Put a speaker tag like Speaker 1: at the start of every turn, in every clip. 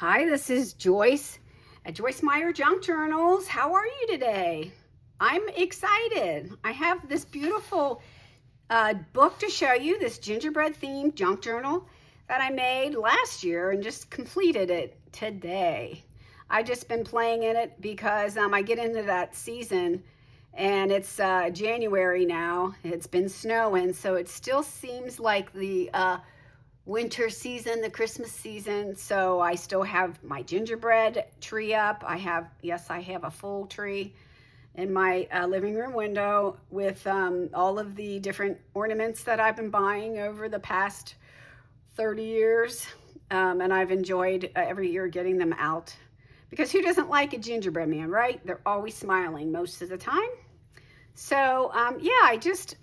Speaker 1: Hi, this is Joyce at Joyce Meyer Junk Journals. How are you today? I'm excited. I have this beautiful book to show you, this gingerbread themed junk journal that I made last year and just completed it today. I've just been playing in it because I get into that season and it's January now. It's been snowing, so it still seems like the winter season, the Christmas season. So I still have my gingerbread tree up. I have a full tree in my living room window with all of the different ornaments that I've been buying over the past 30 years. And I've enjoyed every year getting them out because who doesn't like a gingerbread man, right? They're always smiling most of the time. So yeah, I just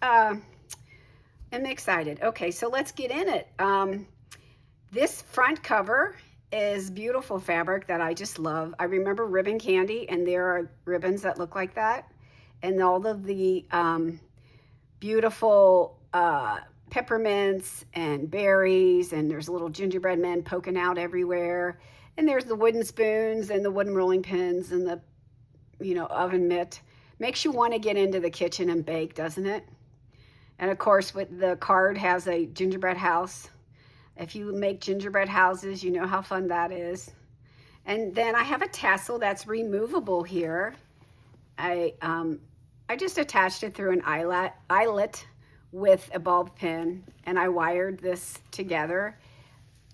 Speaker 1: I'm excited. Okay, so let's get in it. This front cover is beautiful fabric that I just love. I remember ribbon candy, and there are ribbons that look like that. And all of the beautiful peppermints and berries, and there's little gingerbread men poking out everywhere. And there's the wooden spoons and the wooden rolling pins and the, oven mitt. Makes you want to get into the kitchen and bake, doesn't it? And of course, with the card has a gingerbread house. If you make gingerbread houses, you know how fun that is. And then I have a tassel that's removable here. I just attached it through an eyelet with a bulb pin, and I wired this together.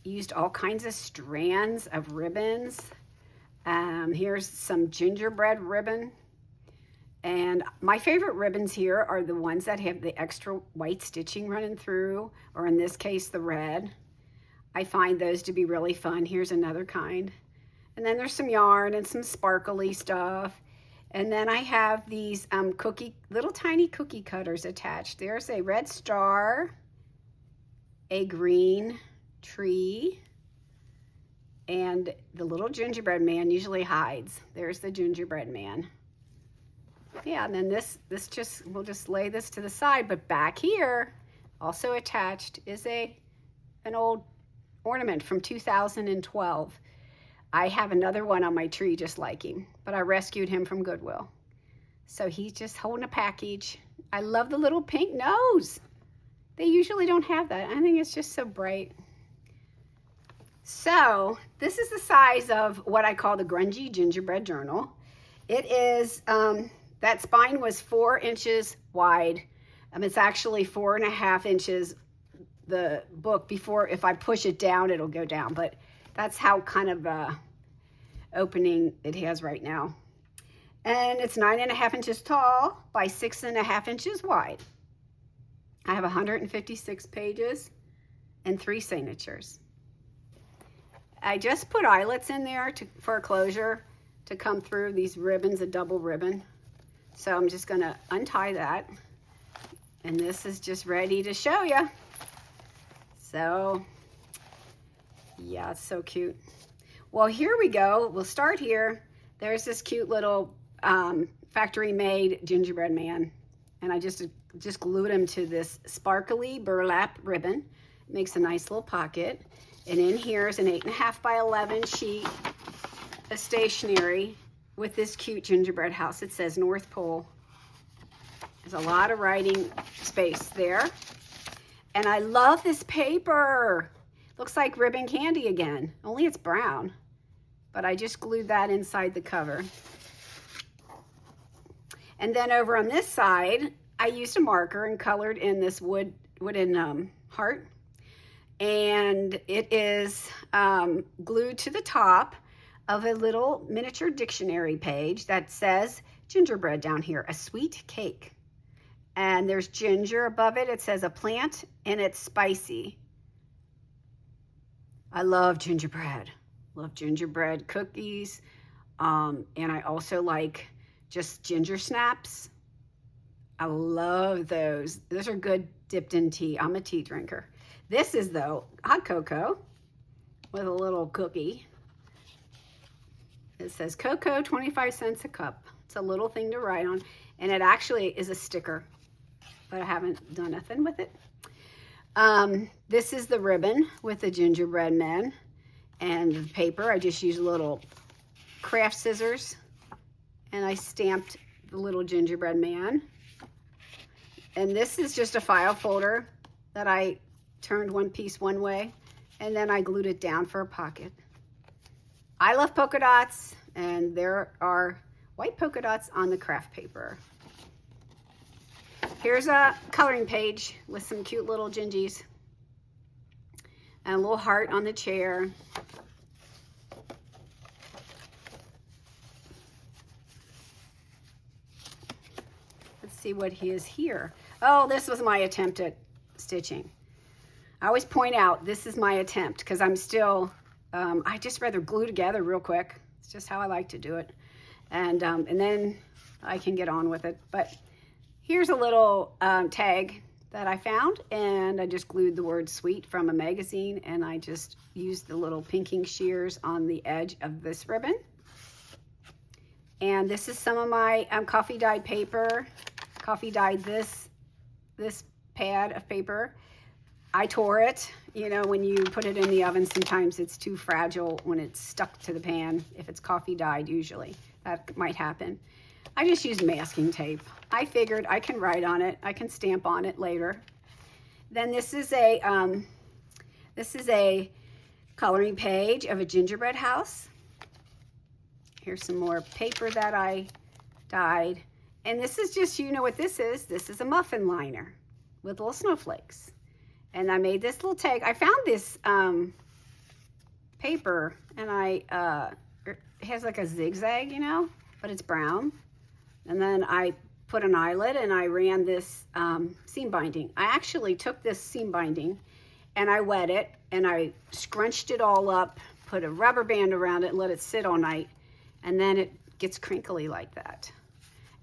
Speaker 1: Used all kinds of strands of ribbons. Here's some gingerbread ribbon. And my favorite ribbons here are the ones that have the extra white stitching running through, or in this case, the red. I find those to be really fun. Here's another kind. And then there's some yarn and some sparkly stuff. And then I have these little tiny cookie cutters attached. There's a red star, a green tree, and the little gingerbread man usually hides. There's the gingerbread man. Yeah, and then we'll just lay this to the side, but back here, also attached, is an old ornament from 2012. I have another one on my tree just like him, but I rescued him from Goodwill. So he's just holding a package. I love the little pink nose. They usually don't have that. I think it's just so bright. So this is the size of what I call the Grungy Gingerbread Journal. It is, that spine was 4 inches wide. It's actually 4.5 inches, the book. Before, if I push it down, it'll go down. But that's how kind of opening it has right now. And it's 9.5 inches tall by 6.5 inches wide. I have 156 pages and 3 signatures. I just put eyelets in there for a closure to come through these ribbons, a double ribbon. So I'm just going to untie that, and this is just ready to show you. So yeah, it's so cute. Well, here we go. We'll start here. There's this cute little factory made gingerbread man, and I just glued him to this sparkly burlap ribbon. It makes a nice little pocket. And in here is an 8.5 by 11 sheet of stationery with this cute gingerbread house. It says North Pole. There's a lot of writing space there. And I love this paper. Looks like ribbon candy again, only it's brown. But I just glued that inside the cover. And then over on this side, I used a marker and colored in this wooden heart. And it is glued to the top of a little miniature dictionary page that says gingerbread down here, a sweet cake. And there's ginger above it. It says a plant and it's spicy. I love gingerbread. Love gingerbread cookies. And I also like just ginger snaps. I love those. Those are good dipped in tea. I'm a tea drinker. This is, though, hot cocoa with a little cookie. It says cocoa, 25 cents a cup. It's a little thing to write on. And it actually is a sticker, but I haven't done nothing with it. This is the ribbon with the gingerbread men. And the paper, I just used little craft scissors and I stamped the little gingerbread man. And this is just a file folder that I turned one piece one way and then I glued it down for a pocket. I love polka dots, and there are white polka dots on the craft paper. Here's a coloring page with some cute little gingies and a little heart on the chair. Let's see what he is here. Oh, this was my attempt at stitching. I always point out this is my attempt because I'm still, I just rather glue together real quick. It's just how I like to do it. And then I can get on with it. But here's a little tag that I found, and I just glued the word sweet from a magazine, and I just used the little pinking shears on the edge of this ribbon. And this is some of my coffee dyed paper. Coffee dyed this pad of paper. I tore it. You know, when you put it in the oven, sometimes it's too fragile when it's stuck to the pan. If it's coffee dyed, usually that might happen. I just used masking tape. I figured I can write on it. I can stamp on it later. Then this is a coloring page of a gingerbread house. Here's some more paper that I dyed. And this is just, you know what this is? This is a muffin liner with little snowflakes. And I made this little tag. I found this paper, and it has like a zigzag, you know, but it's brown. And then I put an eyelet and I ran this seam binding. I actually took this seam binding and I wet it and I scrunched it all up, put a rubber band around it and let it sit all night. And then it gets crinkly like that.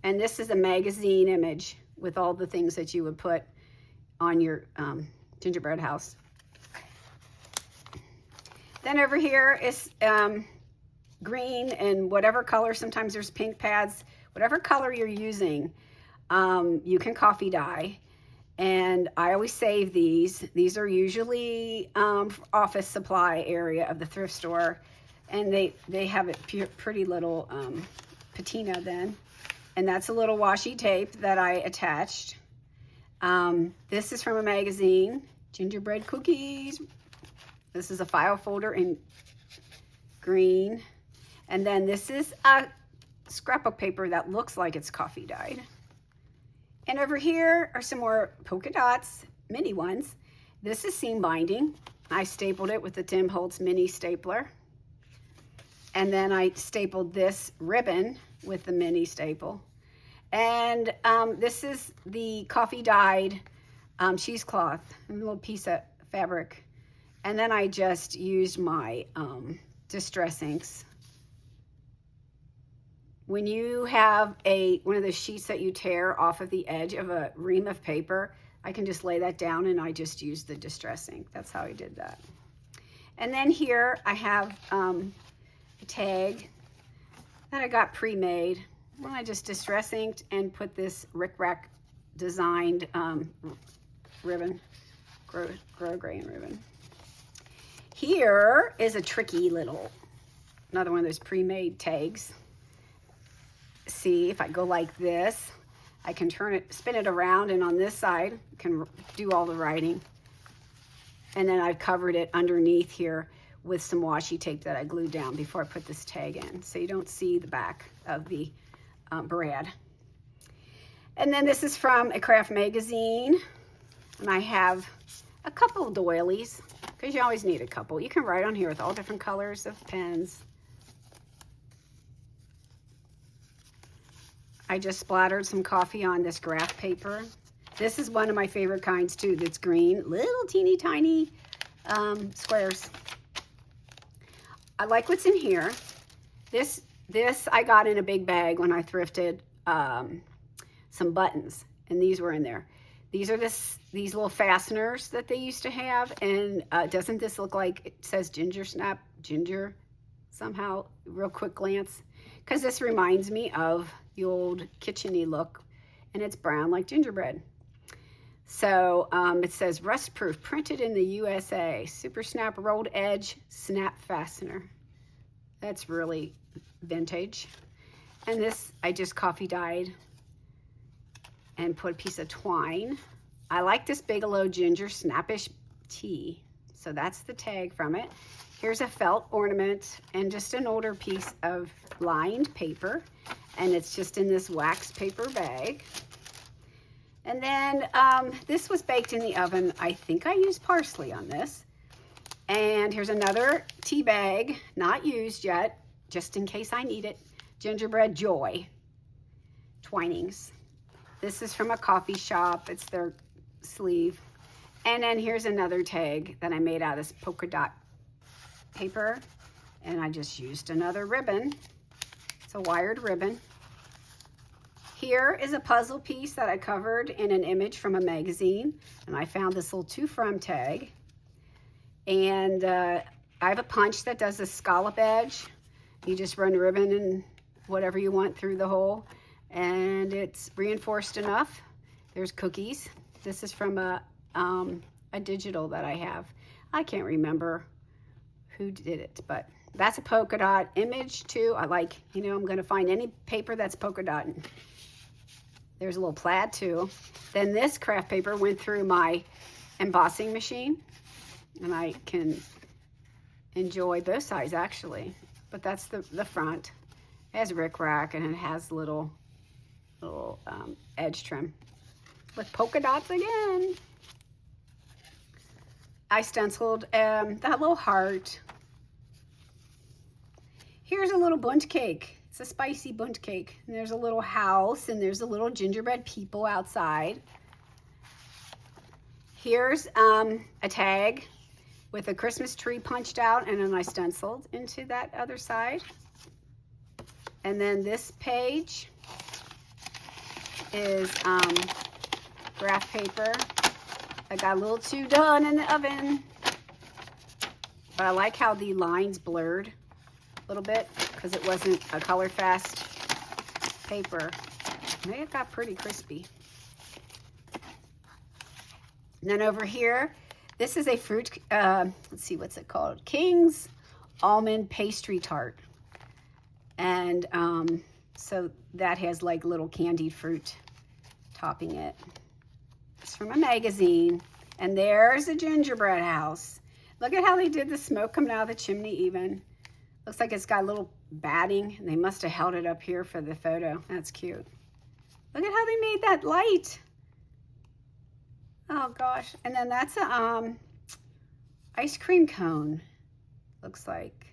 Speaker 1: And this is a magazine image with all the things that you would put on your gingerbread house. Then over here is green and whatever color. Sometimes there's pink pads. Whatever color you're using, you can coffee dye. And I always save these. These are usually office supply area of the thrift store. And they have it pretty little patina then. And that's a little washi tape that I attached. This is from a magazine, Gingerbread Cookies. This is a file folder in green. And then this is a scrapbook paper that looks like it's coffee dyed. And over here are some more polka dots, mini ones. This is seam binding. I stapled it with the Tim Holtz mini stapler. And then I stapled this ribbon with the mini staple. And this is the coffee dyed cheesecloth, a little piece of fabric. And then I just used my distress inks. When you have one of the sheets that you tear off of the edge of a ream of paper, I can just lay that down and I just use the distress ink. That's how I did that. And then here I have a tag that I got pre-made. Well, I just distress inked and put this rickrack designed ribbon, grosgrain ribbon. Here is a tricky little, another one of those pre-made tags. See, if I go like this, I can turn it, spin it around, and on this side, I can do all the writing. And then I've covered it underneath here with some washi tape that I glued down before I put this tag in, so you don't see the back of the brad. And then this is from a craft magazine, and I have a couple of doilies, because you always need a couple. You can write on here with all different colors of pens. I just splattered some coffee on this graph paper. This is one of my favorite kinds too, that's green, little teeny tiny squares. I like what's in here. This I got in a big bag when I thrifted some buttons, and these were in there. These are these little fasteners that they used to have, and doesn't this look like it says Ginger Snap, ginger, somehow, real quick glance? Because this reminds me of the old kitchen-y look, and it's brown like gingerbread. So it says rust proof, printed in the USA, super snap rolled edge snap fastener. That's really vintage. And this I just coffee dyed and put a piece of twine. I like this Bigelow Ginger Snappish Tea. So that's the tag from it. Here's a felt ornament and just an older piece of lined paper. And it's just in this wax paper bag. And then this was baked in the oven. I think I used parsley on this. And here's another tea bag, not used yet, just in case I need it. Gingerbread Joy Twinings. This is from a coffee shop. It's their sleeve. And then here's another tag that I made out of this polka dot paper. And I just used another ribbon. It's a wired ribbon. Here is a puzzle piece that I covered in an image from a magazine. And I found this little to from tag. And I have a punch that does a scallop edge. You just run ribbon and whatever you want through the hole. And it's reinforced enough. There's cookies. This is from a digital that I have. I can't remember who did it, but that's a polka dot image too. I like, you know, I'm going to find any paper that's polka dot. There's a little plaid too. Then this craft paper went through my embossing machine, and I can enjoy both sides actually. But that's the front. It has rickrack and it has little edge trim with polka dots again. I stenciled that little heart. Here's a little bundt cake. It's a spicy bundt cake. And there's a little house and there's a little gingerbread people outside. Here's a tag with a Christmas tree punched out, and then I stenciled into that other side. And then this page is graph paper. I got a little too done in the oven, but I like how the lines blurred a little bit because it wasn't a color fast paper. And it got pretty crispy. And then over here, this is a fruit, let's see, what's it called? King's Almond Pastry Tart. And so that has like little candied fruit topping it. It's from a magazine. And there's a gingerbread house. Look at how they did the smoke coming out of the chimney even. Looks like it's got a little batting. And they must have held it up here for the photo. That's cute. Look at how they made that light. Oh gosh. And then that's a ice cream cone. Looks like.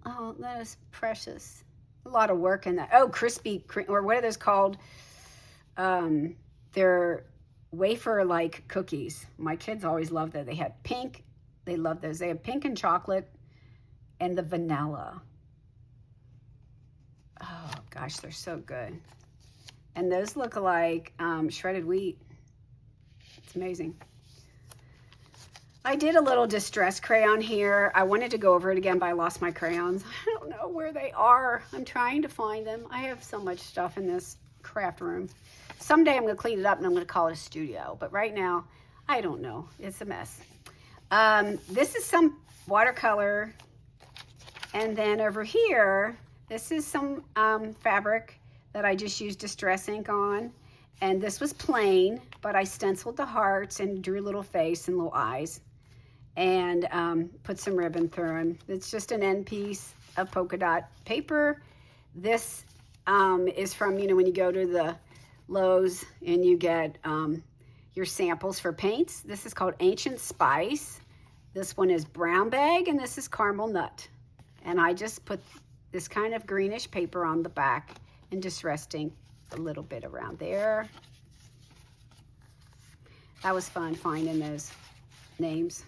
Speaker 1: Oh, that is precious. A lot of work in that. Oh, crispy, or what are those called? They're wafer-like cookies. My kids always loved that. They had pink. They love those. They have pink and chocolate and the vanilla. Oh gosh, they're so good. And those look like shredded wheat. It's amazing. I did a little distress crayon here. I wanted to go over it again, but I lost my crayons. I don't know where they are. I'm trying to find them. I have so much stuff in this craft room. Someday I'm going to clean it up and I'm going to call it a studio. But right now, I don't know. It's a mess. This is some watercolor. And then over here, this is some fabric that I just used distress ink on. And this was plain, but I stenciled the hearts and drew a little face and little eyes. And put some ribbon through them. It's just an end piece of polka dot paper. This is from, you know, when you go to the Lowe's and you get your samples for paints. This is called Ancient Spice. This one is brown bag, and this is caramel nut. And I just put this kind of greenish paper on the back and distress ink a little bit around there. That was fun finding those names.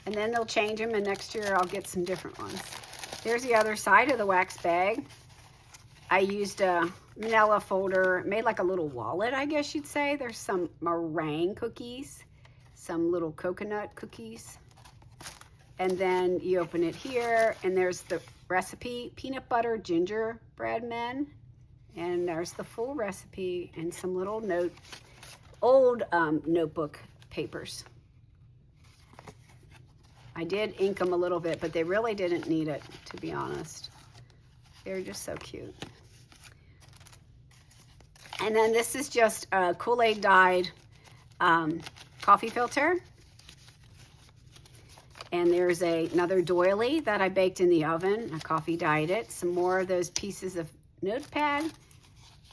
Speaker 1: And then they'll change them, and next year I'll get some different ones. Here's the other side of the wax bag. I used a manila folder, made like a little wallet, I guess you'd say. There's some meringue cookies, some little coconut cookies. And then you open it here, and there's the recipe, peanut butter gingerbread men. And there's the full recipe and some little old notebook papers. I did ink them a little bit, but they really didn't need it, to be honest. They're just so cute. And then this is just a Kool-Aid dyed coffee filter. And there's another doily that I baked in the oven. I coffee dyed it. Some more of those pieces of notepad.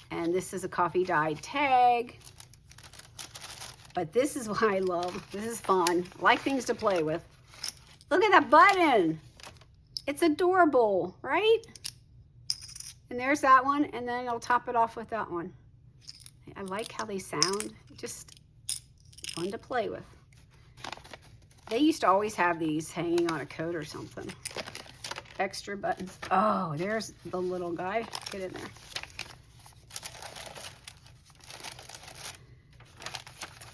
Speaker 1: And this is a coffee dyed tag. But this is what I love. This is fun. I like things to play with. Look at that button. It's adorable, right? And there's that one. And then I'll top it off with that one. I like how they sound. Just fun to play with. They used to always have these hanging on a coat or something. Extra buttons. Oh, there's the little guy. Get in there.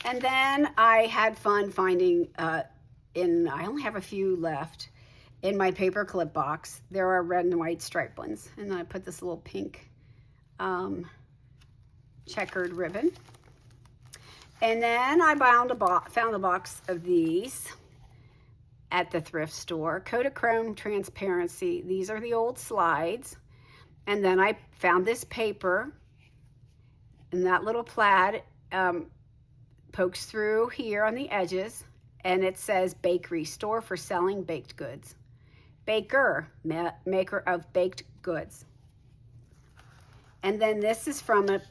Speaker 1: And then I had fun finding, I only have a few left, in my paper clip box. There are red and white striped ones. And then I put this little pink checkered ribbon. And then I found a box of these at the thrift store. Kodachrome transparency. These are the old slides. And then I found this paper, and that little plaid pokes through here on the edges, and it says bakery, store for selling baked goods. Baker, maker of baked goods. And then this is from a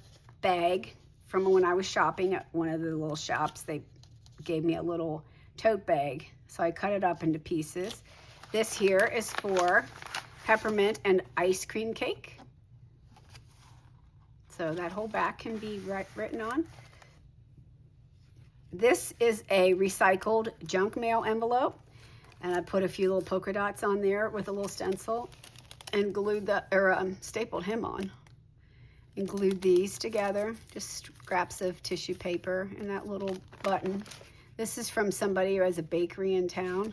Speaker 1: bag from when I was shopping at one of the little shops. They gave me a little tote bag, so I cut it up into pieces. This here is for peppermint and ice cream cake. So that whole back can be written on. This is a recycled junk mail envelope, and I put a few little polka dots on there with a little stencil and glued stapled him on and glued these together. Just scraps of tissue paper and that little button. This is from somebody who has a bakery in town,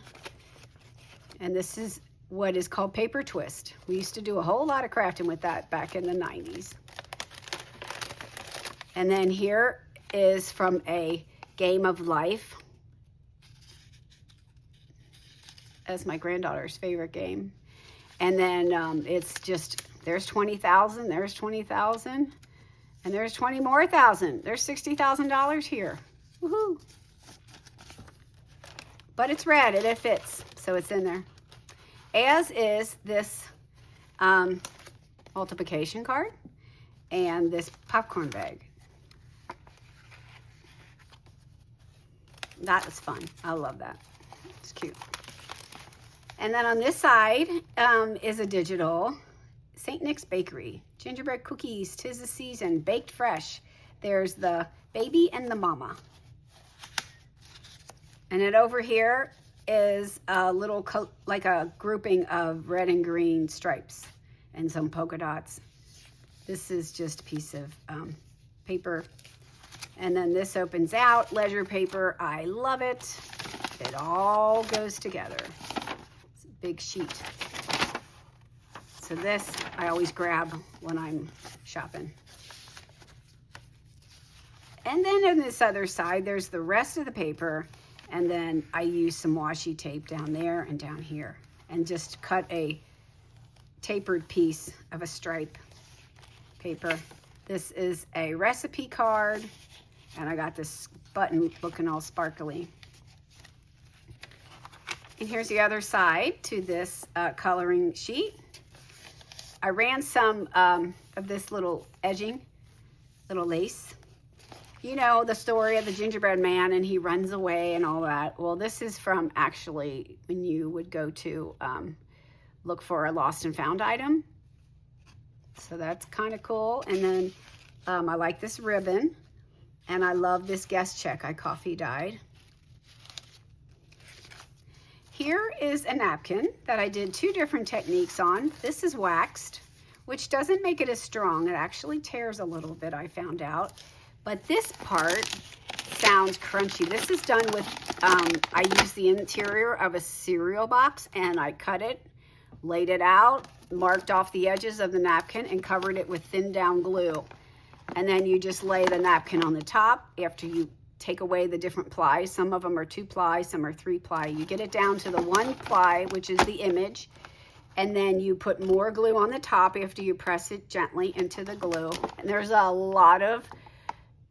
Speaker 1: and this is what is called paper twist. We used to do a whole lot of crafting with that back in the 90s. And then here is from a Game of Life. That's my granddaughter's favorite game. And then it's just, there's 20,000, there's 20,000, and there's 20 more thousand. There's $60,000 here. Woohoo! But it's red and it fits, so it's in there. As is this multiplication card and this popcorn bag. That is fun. I love that. It's cute. And then on this side is a digital St. Nick's Bakery. Gingerbread cookies, 'tis the season, baked fresh. There's the baby and the mama. And then over here is a little, like a grouping of red and green stripes and some polka dots. This is just a piece of paper. And then this opens out, leisure paper. I love it. It all goes together. It's a big sheet. So this I always grab when I'm shopping. And then on this other side, there's the rest of the paper. And then I use some washi tape down there and down here. And just cut a tapered piece of a stripe paper. This is a recipe card. And I got this button looking all sparkly. And here's the other side to this coloring sheet. I ran some of this little edging, little lace. You know the story of the gingerbread man and he runs away and all that. Well, this is from actually when you would go to look for a lost and found item. So that's kind of cool. And then I like this ribbon. And I love this guest check I coffee dyed. Here is a napkin that I did 2 different techniques on. This is waxed, which doesn't make it as strong. It actually tears a little bit, I found out. But this part sounds crunchy. This is done with, I use the interior of a cereal box and I cut it laid it out, marked off the edges of the napkin, and covered it with thin down glue. And then you just lay the napkin on the top after you take away the different plies. Some of them are 2 ply, some are 3 ply. You get it down to the 1 ply, which is the image, and then you put more glue on the top after you press it gently into the glue. And there's a lot of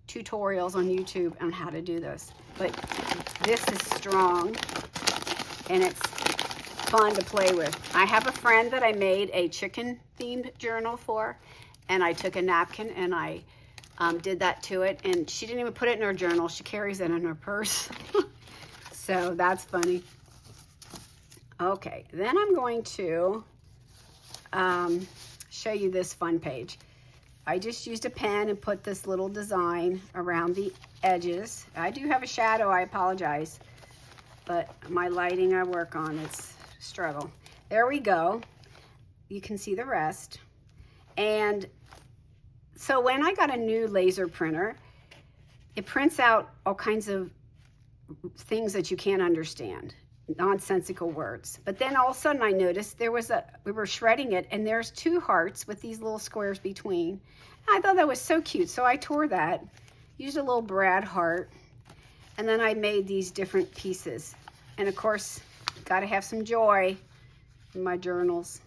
Speaker 1: tutorials on YouTube on how to do this, but this is strong and it's fun to play with. I have a friend that I made a chicken themed journal for, and I took a napkin and I did that to it, and she didn't even put it in her journal. She carries it in her purse. So that's funny. Okay, then I'm going to show you this fun page. I just used a pen and put this little design around the edges. I do have a shadow, I apologize, but my lighting I work on, it's a struggle. There we go. You can see the rest. And so when I got a new laser printer, it prints out all kinds of things that you can't understand, nonsensical words. But then all of a sudden I noticed we were shredding it, and there's 2 hearts with these little squares between. I thought that was so cute, so I tore that, used a little brad heart, and then I made these different pieces. And of course, got to have some joy in my journals.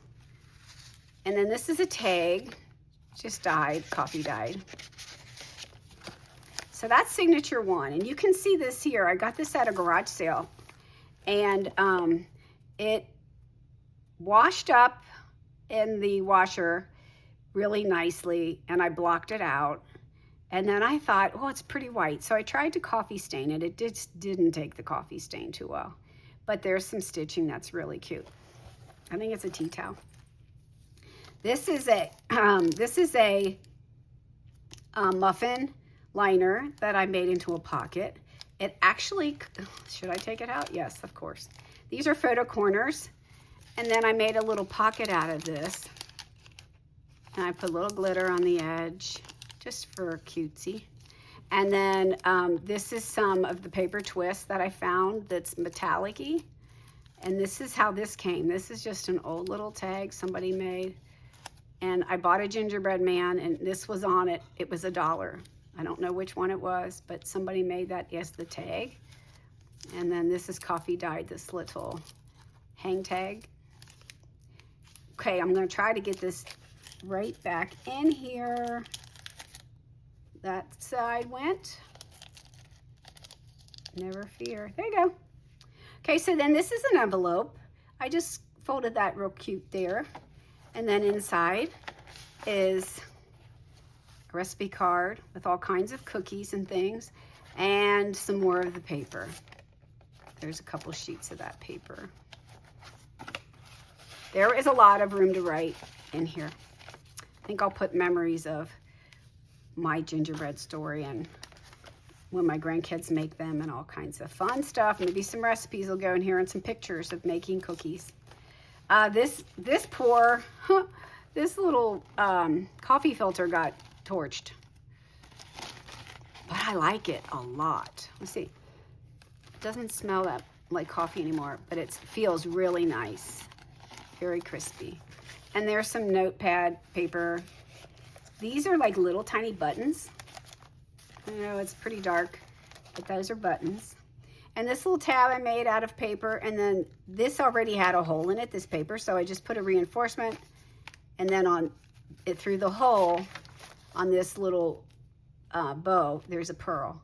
Speaker 1: And then this is a tag, just died, coffee dyed. So that's signature 1, and you can see this here. I got this at a garage sale, and it washed up in the washer really nicely, and I blocked it out. And then I thought, oh, it's pretty white, so I tried to coffee stain it. It just didn't take the coffee stain too well, but there's some stitching that's really cute. I think it's a tea towel. This is a muffin liner that I made into a pocket. It actually, should I take it out? Yes, of course. These are photo corners, and then I made a little pocket out of this, and I put a little glitter on the edge just for cutesy. And then this is some of the paper twist that I found that's metallic-y, and this is how this came. This is just an old little tag somebody made, and I bought a gingerbread man, and this was on it. It was $1. I don't know which one it was, but somebody made that as the tag. And then this is coffee dyed, this little hang tag. Okay, I'm gonna try to get this right back in here. That side went. Never fear. There you go. Okay, so then this is an envelope. I just folded that real cute there. And then inside is a recipe card with all kinds of cookies and things, and some more of the paper. There's a couple sheets of that paper. There is a lot of room to write in here. I think I'll put memories of my gingerbread story and when my grandkids make them and all kinds of fun stuff. Maybe some recipes will go in here and some pictures of making cookies. This little coffee filter got torched, but I like it a lot. Let's see. It doesn't smell that like coffee anymore, but it feels really nice. Very crispy. And there's some notepad paper. These are like little tiny buttons. I know it's pretty dark, but those are buttons. And this little tab I made out of paper, and then this already had a hole in it, this paper, so I just put a reinforcement, and then on it through the hole on this little bow, there's a pearl.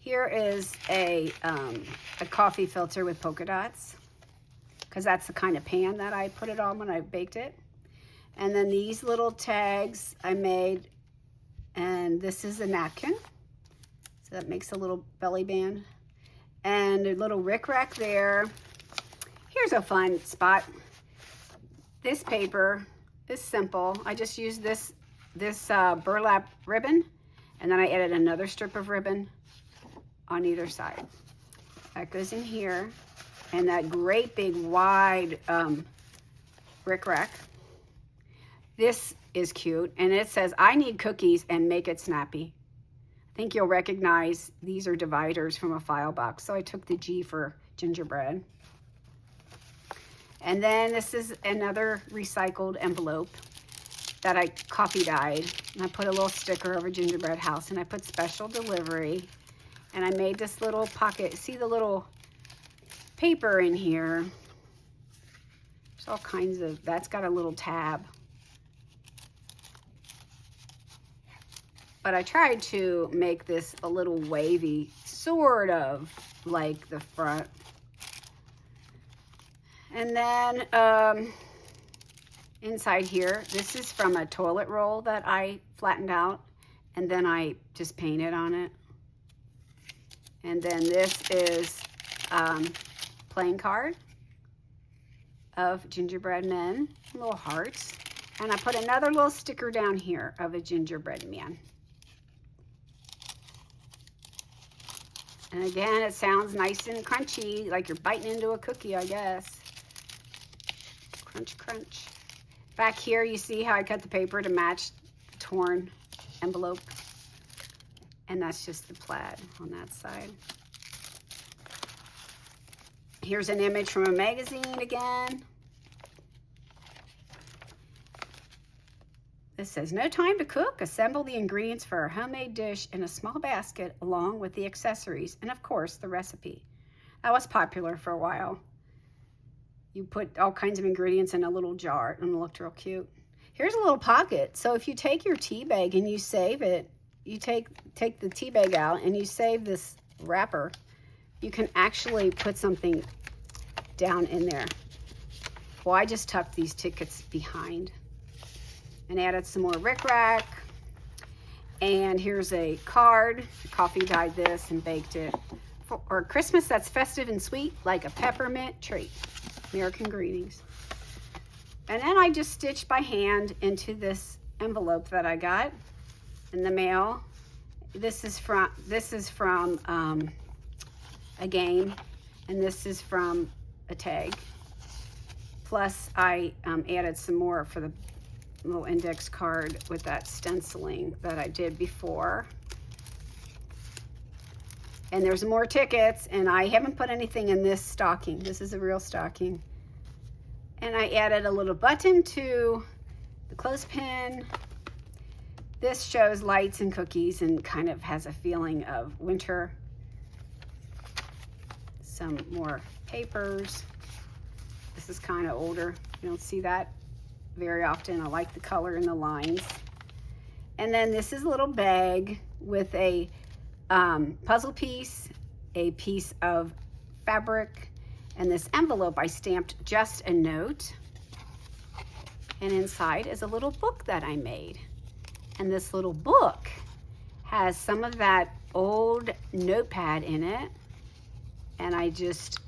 Speaker 1: Here is a coffee filter with polka dots, because that's the kind of pan that I put it on when I baked it. And then these little tags I made, and this is a napkin, so that makes a little belly band. And a little rickrack there. Here's a fun spot. This paper is simple. I just used this burlap ribbon, and then I added another strip of ribbon on either side. That goes in here, and that great big wide rickrack. This is cute, and it says, "I need cookies and make it snappy." I think you'll recognize these are dividers from a file box, so I took the G for gingerbread. And then this is another recycled envelope that I coffee dyed. And I put a little sticker over Gingerbread House, and I put special delivery. And I made this little pocket. See the little paper in here? There's all kinds of, that's got a little tab. But I tried to make this a little wavy, sort of like the front. And then inside here, this is from a toilet roll that I flattened out, and then I just painted on it. And then this is playing card of gingerbread men, little hearts. And I put another little sticker down here of a gingerbread man. And again, it sounds nice and crunchy, like you're biting into a cookie, I guess. Crunch, crunch. Back here, you see how I cut the paper to match the torn envelope. And that's just the plaid on that side. Here's an image from a magazine again. This says, no time to cook. Assemble the ingredients for a homemade dish in a small basket along with the accessories and, of course, the recipe. That was popular for a while. You put all kinds of ingredients in a little jar and it looked real cute. Here's a little pocket. So if you take your tea bag and you save it, you take the tea bag out and you save this wrapper, you can actually put something down in there. Well, I just tucked these tickets behind and added some more rickrack. And here's a card. Coffee dyed this and baked it. For Christmas that's festive and sweet, like a peppermint treat. American greetings. And then I just stitched by hand into this envelope that I got in the mail. This is from a game, and this is from a tag. Plus I added some more for the little index card with that stenciling that I did before. And there's more tickets, and I haven't put anything in this stocking. This is a real stocking. And I added a little button to the clothespin. This shows lights and cookies and kind of has a feeling of winter. Some more papers. This is kind of older. You don't see that very often. I like the color and the lines. And then this is a little bag with a puzzle piece, a piece of fabric, and this envelope I stamped just a note. And inside is a little book that I made. And this little book has some of that old notepad in it. And I just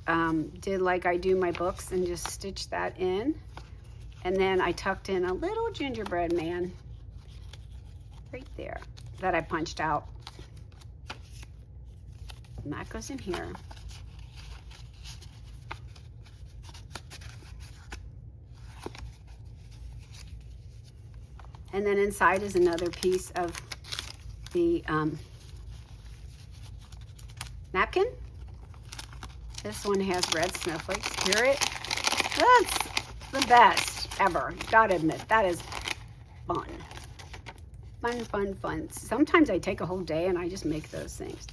Speaker 1: did like I do my books and just stitched that in. And then I tucked in a little gingerbread man right there that I punched out. And that goes in here. And then inside is another piece of the napkin. This one has red snowflakes. Hear it? That's the best ever. Gotta admit, that is fun. Fun, fun, fun. Sometimes I take a whole day and I just make those things.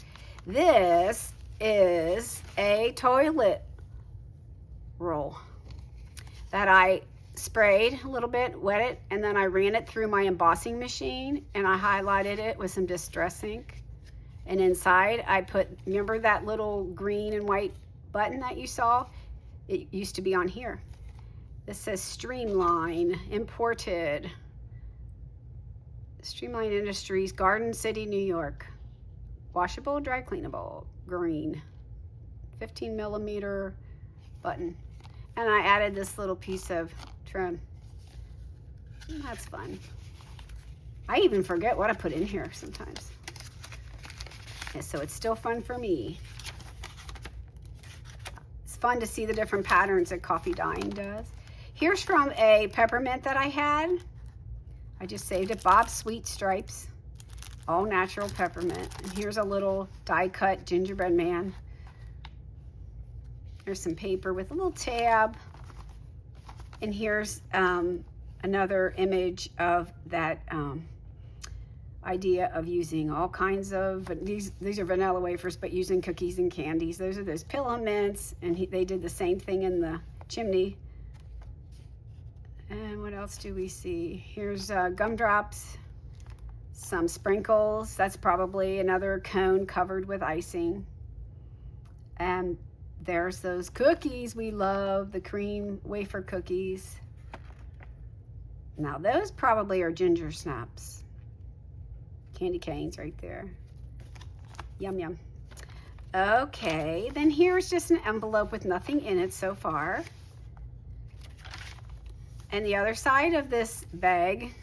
Speaker 1: This is a toilet roll that I sprayed a little bit, wet it, and then I ran it through my embossing machine and I highlighted it with some distress ink. And inside I put, remember that little green and white button that you saw? It used to be on here. This says Streamline, imported. Streamline Industries, Garden City, New York. Washable, dry cleanable, green. 15 millimeter button. And I added this little piece of trim. That's fun. I even forget what I put in here sometimes. And so it's still fun for me. It's fun to see the different patterns that coffee dyeing does. Here's from a peppermint that I had. I just saved it, Bob's Sweet Stripes, all natural peppermint. And here's a little die cut gingerbread man. There's some paper with a little tab. And here's another image of that idea of using all kinds of, these are vanilla wafers, but using cookies and candies. Those are those pillow mints, and they did the same thing in the chimney. And what else do we see? Here's gumdrops, some sprinkles. That's probably another cone covered with icing. And there's those cookies we love, the cream wafer cookies. Now those probably are ginger snaps. Candy canes right there. Yum, yum. Okay, then here's just an envelope with nothing in it so far. And the other side of this bag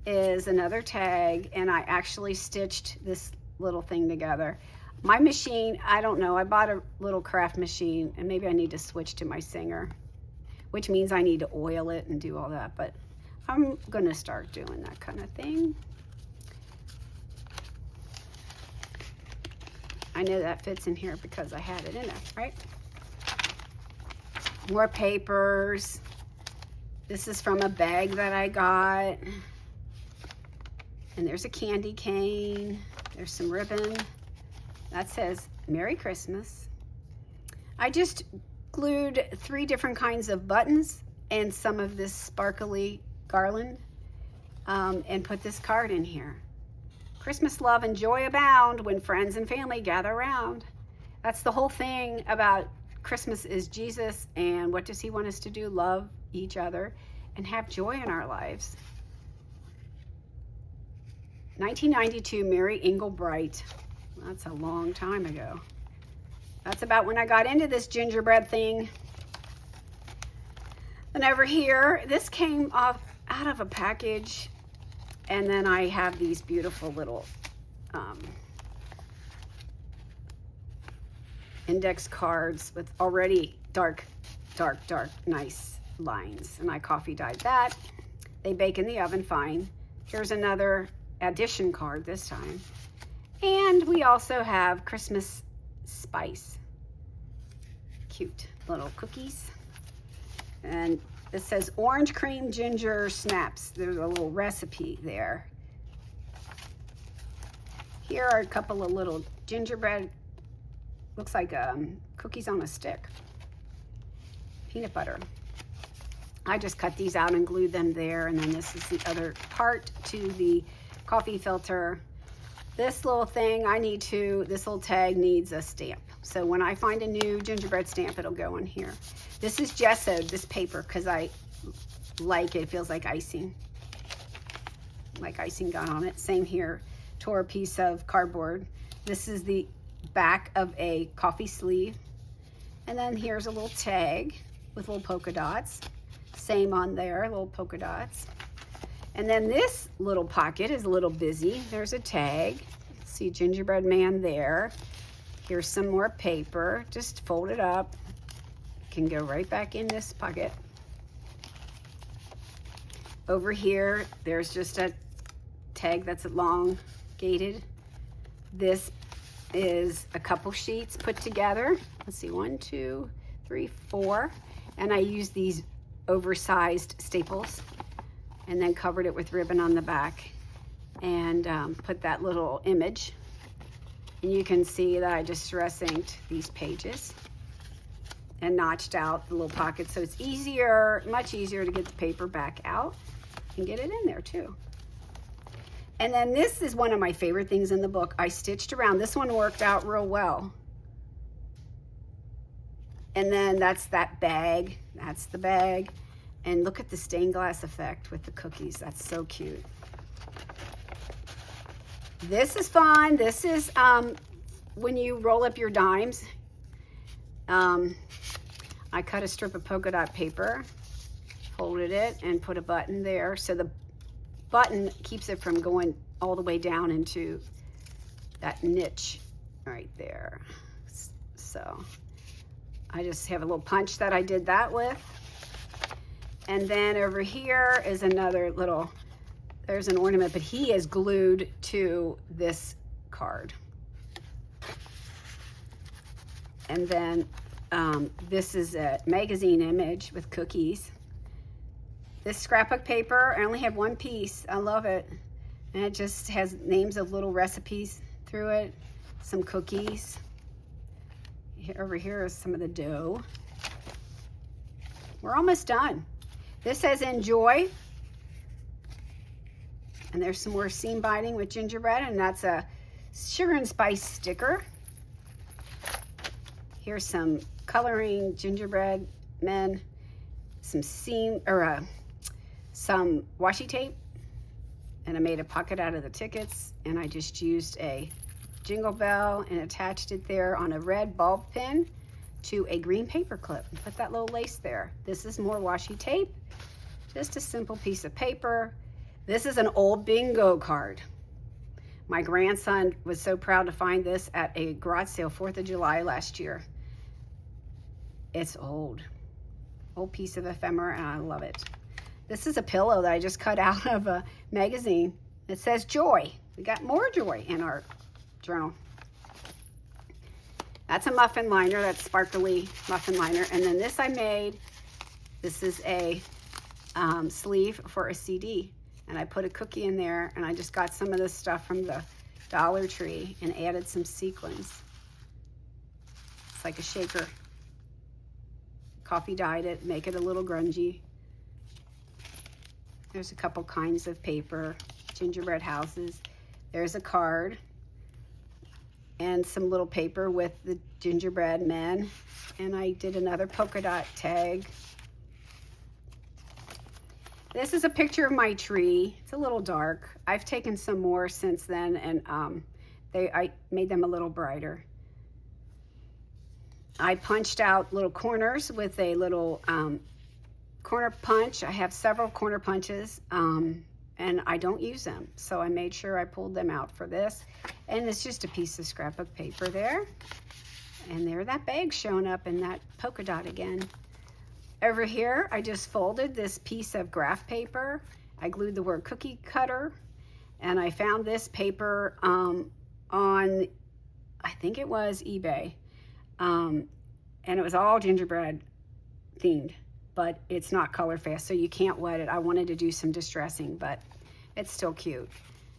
Speaker 1: is another tag, and I actually stitched this little thing together. My machine, I don't know, I bought a little craft machine, and maybe I need to switch to my Singer, which means I need to oil it and do all that, but I'm gonna start doing that kind of thing. I know that fits in here because I had it in there, right? More papers. This is from a bag that I got. And there's a candy cane. There's some ribbon. That says Merry Christmas. I just glued 3 different kinds of buttons and some of this sparkly garland and put this card in here. Christmas love and joy abound when friends and family gather around. That's the whole thing about Christmas is Jesus, and what does he want us to do? Love each other and have joy in our lives. 1992, Mary Engelbright. That's a long time ago. That's about when I got into this gingerbread thing. And over here, this came off out of a package. And then I have these beautiful little index cards with already dark, nice lines. And I coffee dyed that. They bake in the oven fine. Here's another addition card this time. And we also have Christmas spice. Cute little cookies. And it says orange cream ginger snaps. There's a little recipe there. Here are a couple of little gingerbread, looks like cookies on a stick. Peanut butter. I just cut these out and glued them there, and then this is the other part to the coffee filter. This little thing, this little tag needs a stamp. So when I find a new gingerbread stamp, it'll go in here. This is gessoed, this paper, because I like it. It feels like icing. Like icing got on it. Same here. Tore a piece of cardboard. This is the back of a coffee sleeve. And then here's a little tag with little polka dots. Same on there, little polka dots. And then this little pocket is a little busy. There's a tag. See gingerbread man there. Here's some more paper. Just fold it up. Can go right back in this pocket. Over here, there's just a tag that's elongated. This is a couple sheets put together. Let's see, 1, 2, 3, 4. And I use these oversized staples and then covered it with ribbon on the back and put that little image. And you can see that I just stress inked these pages and notched out the little pockets, so it's easier, much easier to get the paper back out and get it in there too. And then this is one of my favorite things in the book. I stitched around. This one worked out real well. And then that's that bag. That's the bag. And look at the stained glass effect with the cookies. That's so cute. This is fun. This is when you roll up your dimes. I cut a strip of polka dot paper, folded it, and put a button there. So the button keeps it from going all the way down into that niche right there. So I just have a little punch that I did that with. And then over here is another little, there's an ornament, but he is glued to this card. And then this is a magazine image with cookies. This scrapbook paper, I only have one piece. I love it. And it just has names of little recipes through it. Some cookies. Over here is some of the dough. We're almost done. This says enjoy. And there's some more seam binding with gingerbread, and that's a sugar and spice sticker. Here's some coloring gingerbread men, some seam, or some washi tape, and I made a pocket out of the tickets, and I just used a jingle bell and attached it there on a red bulb pin to a green paper clip. Put that little lace there. This is more washi tape, just a simple piece of paper. This is an old bingo card. My grandson was so proud to find this at a garage sale 4th of July last year. It's old piece of ephemera, and I love it. This is a pillow that I just cut out of a magazine. It says joy. We got more joy in our journal. That's a muffin liner, that's sparkly muffin liner. And then this I made, this is a sleeve for a CD. And I put a cookie in there, and I just got some of this stuff from the Dollar Tree and added some sequins. It's like a shaker. Coffee dyed it, make it a little grungy. There's a couple kinds of paper, gingerbread houses. There's a card and some little paper with the gingerbread men. And I did another polka dot tag. This is a picture of my tree. It's a little dark. I've taken some more since then, and I made them a little brighter. I punched out little corners with a little corner punch. I have several corner punches, and I don't use them, so I made sure I pulled them out for this. And it's just a piece of scrapbook paper there. And there that bag's showing up in that polka dot again. Over here, I just folded this piece of graph paper. I glued the word cookie cutter, and I found this paper on, I think it was eBay. And it was all gingerbread themed, but it's not color fast, so you can't wet it. I wanted to do some distressing, but it's still cute.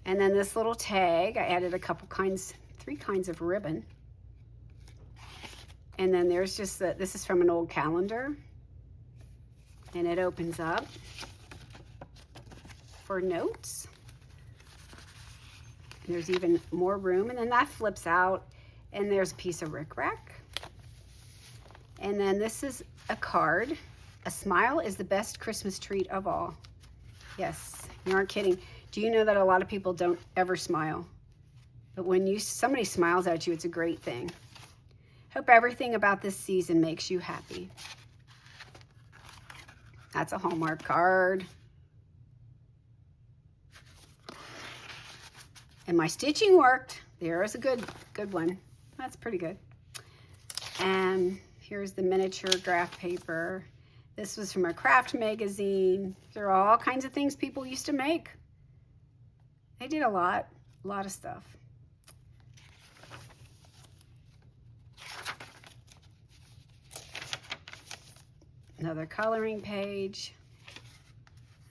Speaker 1: And then this little tag, I added a couple kinds, 3 kinds of ribbon. And then there's just this is from an old calendar. And it opens up for notes. And there's even more room, and then that flips out, and there's a piece of rickrack. And then this is a card. A smile is the best Christmas treat of all. Yes, you aren't kidding. Do you know that a lot of people don't ever smile? But when somebody smiles at you, it's a great thing. Hope everything about this season makes you happy. That's a Hallmark card. And my stitching worked. There's a good one. That's pretty good. And here's the miniature graph paper. This was from a craft magazine. There are all kinds of things people used to make. They did a lot of stuff. Another coloring page.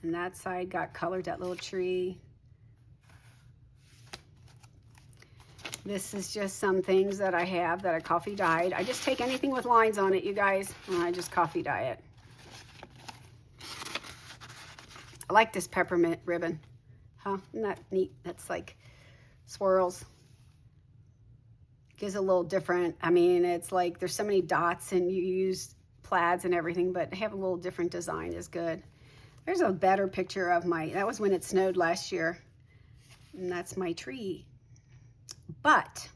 Speaker 1: And that side got colored, that little tree. This is just some things that I have that I coffee dyed. I just take anything with lines on it, you guys, and I just coffee dye it. I like this peppermint ribbon. Huh? Isn't that neat? That's like swirls. Gives a little different, I mean, it's like there's so many dots and you use plaids and everything, but have a little different design is good. There's a better picture of that was when it snowed last year. And that's my tree. But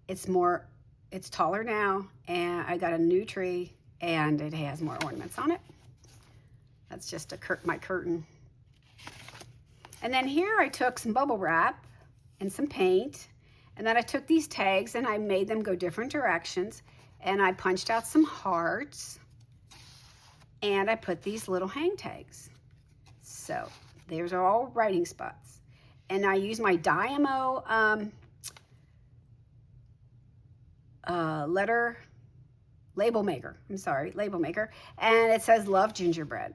Speaker 1: it's taller now, and I got a new tree, and it has more ornaments on it. That's just my curtain. And then here I took some bubble wrap and some paint, and then I took these tags and I made them go different directions, and I punched out some hearts, and I put these little hang tags. So there's all writing spots. And I use my Dymo letter label maker. I'm sorry, label maker. And it says Love Gingerbread.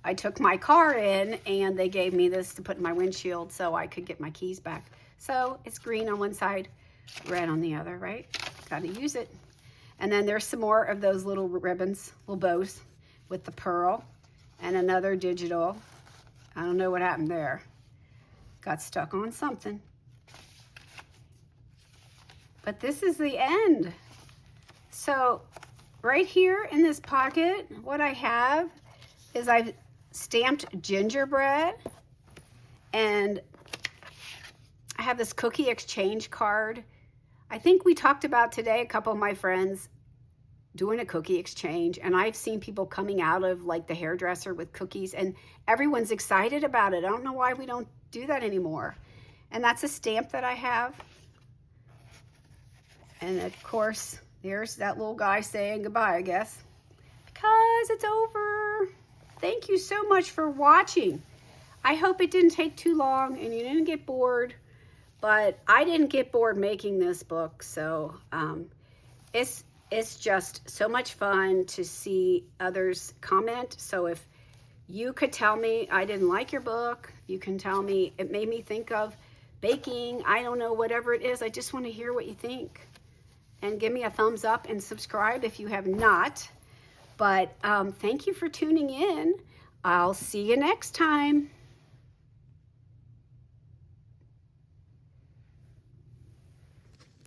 Speaker 1: I took my car in and they gave me this to put in my windshield so I could get my keys back. So it's green on one side, red on the other, right? Got to use it. And then there's some more of those little ribbons, little bows with the pearl and another digital. I don't know what happened there. Got stuck on something. But this is the end. So right here in this pocket, what I have is I've stamped gingerbread, and I have this cookie exchange card. I think we talked about today, a couple of my friends doing a cookie exchange, and I've seen people coming out of like the hairdresser with cookies, and everyone's excited about it. I don't know why we don't do that anymore. And that's a stamp that I have. And of course, there's that little guy saying goodbye, I guess, because it's over. Thank you so much for watching. I hope it didn't take too long and you didn't get bored, but I didn't get bored making this book. So it's just so much fun to see others comment. So if you could tell me I didn't like your book, you can tell me it made me think of baking, I don't know, whatever it is. I just want to hear what you think. And give me a thumbs up and subscribe if you have not. But thank you for tuning in. I'll see you next time.